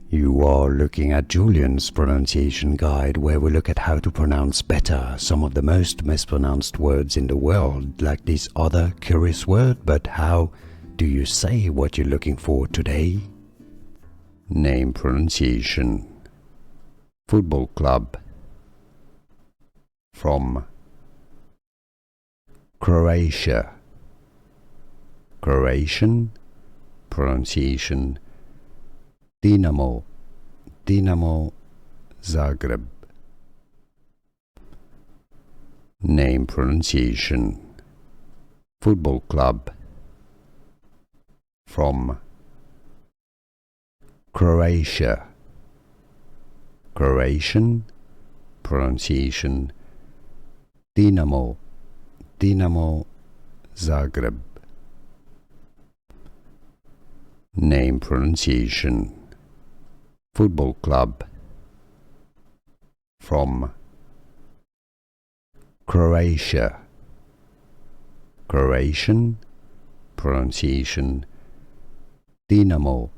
You are looking at Julian's pronunciation guide, where we look at how to pronounce better some of the most mispronounced words in the world, like this other curious word. But how do you say what you're looking for today? Name pronunciation. Football club. From Croatia. Croatian pronunciation. Dinamo Zagreb. Name pronunciation. Football club. From Croatia. Croatian pronunciation. Dinamo Zagreb. Name pronunciation. Football club. From Croatia. Croatian pronunciation. Dinamo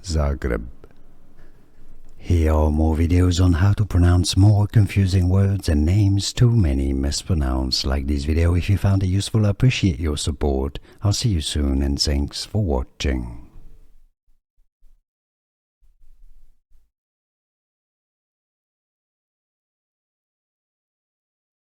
Zagreb. Here are more videos on how to pronounce more confusing words and names too many mispronounced. Like this video if you found it useful. I appreciate your support. I'll see you soon and thanks for watching.